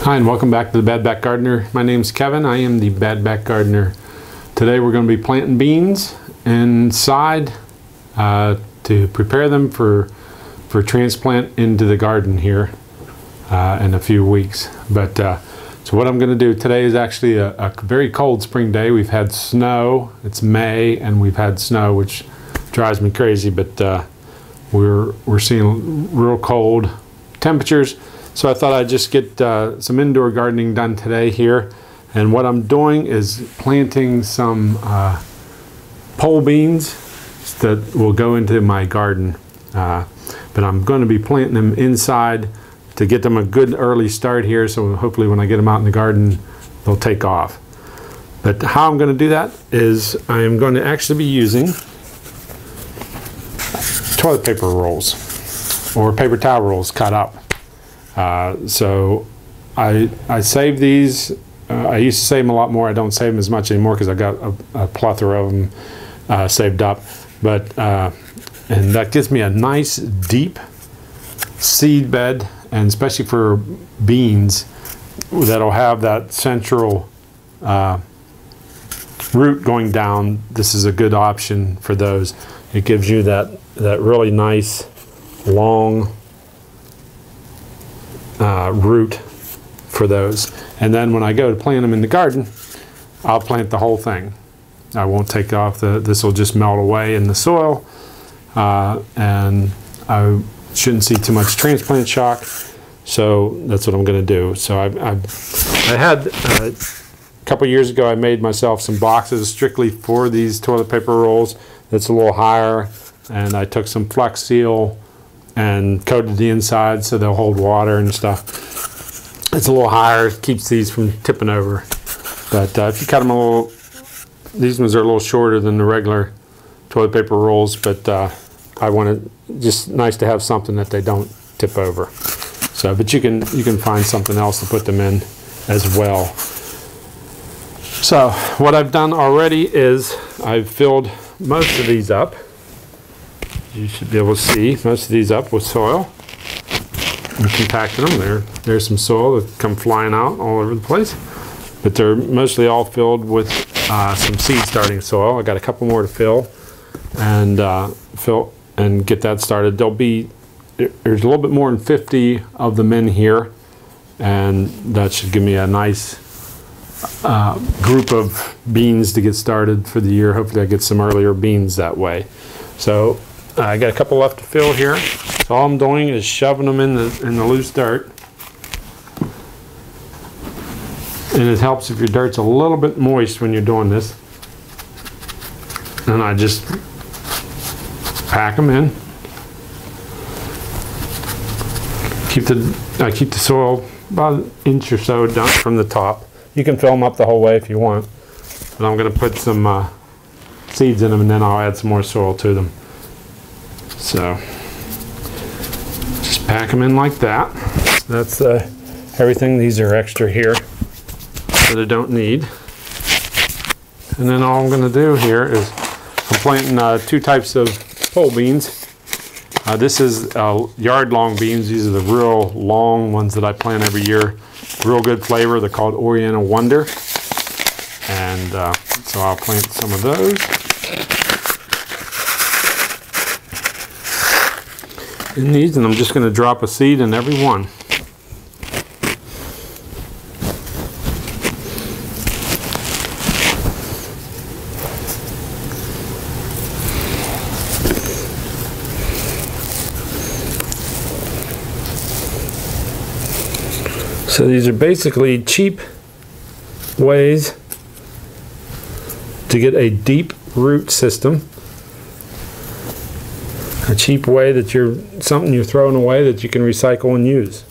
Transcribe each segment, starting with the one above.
Hi, and welcome back to the Bad Back Gardener. My name's Kevin. I am the Bad Back Gardener. Today we're going to be planting beans inside to prepare them for transplant into the garden here in a few weeks. But so what I'm going to do today is actually a very cold spring day. We've had snow. It's May and we've had snow, which drives me crazy. But we're seeing real cold temperatures. So I thought I'd just get some indoor gardening done today here. And what I'm doing is planting some pole beans that will go into my garden. But I'm going to be planting them inside to get them a good early start here. So hopefully when I get them out in the garden, they'll take off. But how I'm going to do that is I am going to actually be using toilet paper rolls or paper towel rolls cut up. So I save these. I used to save them a lot more. I don't save them as much anymore because I got a plethora of them saved up. But and that gives me a nice deep seed bed, and especially for beans that'll have that central root going down. This is a good option for those. It gives you that really nice long root for those. And then when I go to plant them in the garden, I'll plant the whole thing. I won't take off this will just melt away in the soil, and I shouldn't see too much transplant shock. So that's what I'm going to do. So I had a couple years ago I made myself some boxes strictly for these toilet paper rolls. That's a little higher, and I took some Flex Seal and coated the inside so they'll hold water and stuff. It's a little higher, keeps these from tipping over. But if you cut them a little, these ones are a little shorter than the regular toilet paper rolls, but I wanted just nice to have something that they don't tip over. So, but you can find something else to put them in as well. So what I've done already is I've filled most of these up. You should be able to see most of these up with soil. We compacted them. There's some soil that come flying out all over the place. But they're mostly all filled with some seed starting soil. I got a couple more to fill and get that started. There's a little bit more than 50 of them in here, and that should give me a nice group of beans to get started for the year. Hopefully I get some earlier beans that way. So I got a couple left to fill here. So all I'm doing is shoving them in the loose dirt. And it helps if your dirt's a little bit moist when you're doing this. And I just pack them in. I keep the soil about an inch or so down from the top. You can fill them up the whole way if you want. But I'm going to put some seeds in them, and then I'll add some more soil to them. So just pack them in like that. That's everything. These are extra here that I don't need. And then all I'm going to do here is I'm planting two types of pole beans. This is yard-long beans. These are the real long ones that I plant every year. Real good flavor. They're called Oriental Wonder. And so I'll plant some of those. In these, and I'm just going to drop a seed in every one. So these are basically cheap ways to get a deep root system. A cheap way that something you're throwing away that you can recycle and use.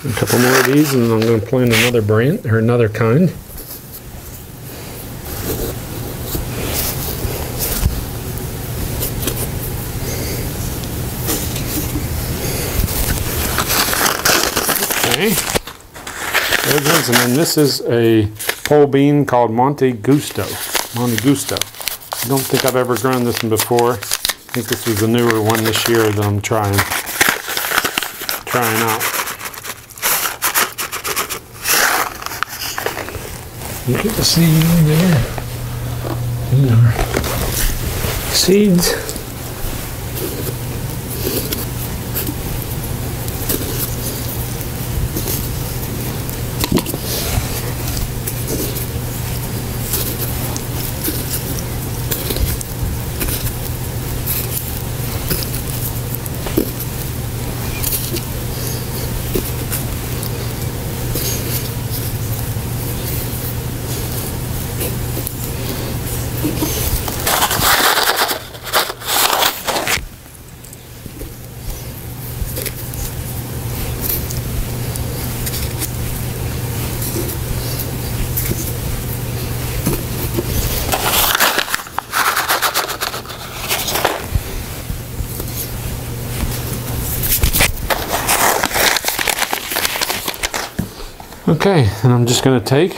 A couple more of these, and I'm going to plant another brand or another kind. Okay. There it goes. And then this is a whole bean called Monte Gusto. Monte Gusto. I don't think I've ever grown this one before. I think this was a newer one this year that I'm trying out. Look at the seed there. These are seeds. Okay, and I'm just going to take,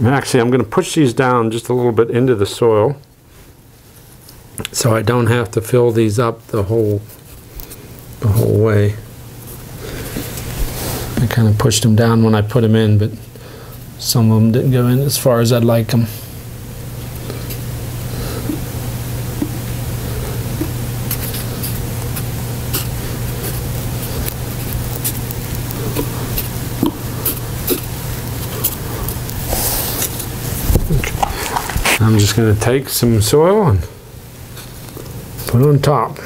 actually I'm going to push these down just a little bit into the soil so I don't have to fill these up the whole way. I kind of pushed them down when I put them in, but some of them didn't go in as far as I'd like them. I'm just going to take some soil and put it on top.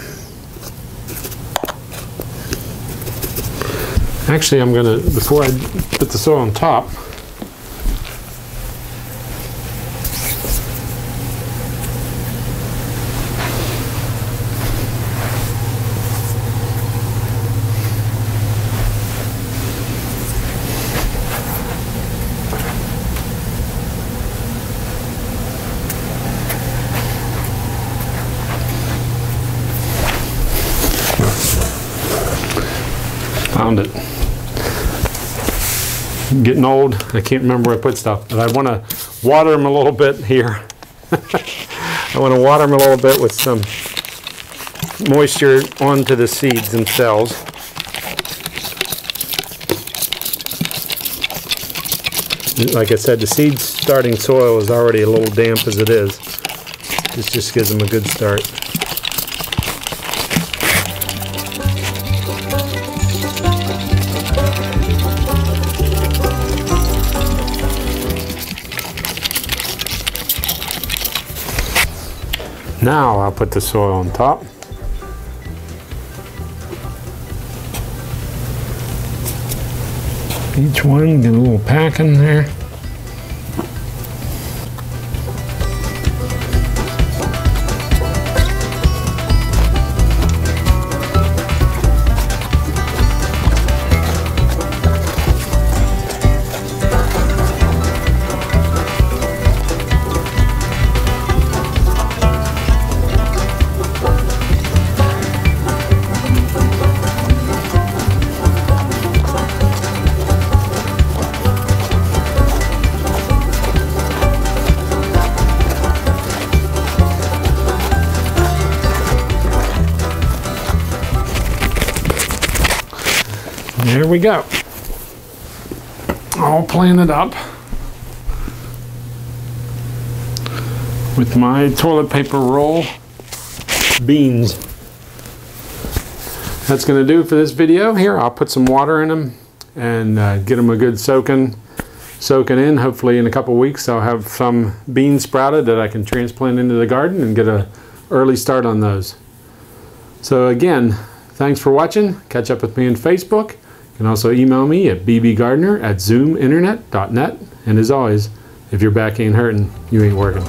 Actually, I'm going to, before I put the soil on top, found it. I'm getting old. I can't remember where I put stuff, but I want to water them a little bit here. I want to water them a little bit with some moisture onto the seeds themselves. Like I said, the seed starting soil is already a little damp as it is. This just gives them a good start. Now I'll put the soil on top. Each one, get a little pack in there. There we go. All planted up with my toilet paper roll beans. That's going to do for this video. Here, I'll put some water in them and get them a good soaking in. Hopefully in a couple weeks I'll have some beans sprouted that I can transplant into the garden and get an early start on those. So again, thanks for watching. Catch up with me on Facebook. You can also email me at bbgardener@zoominternet.net. And as always, if your back ain't hurting, you ain't working.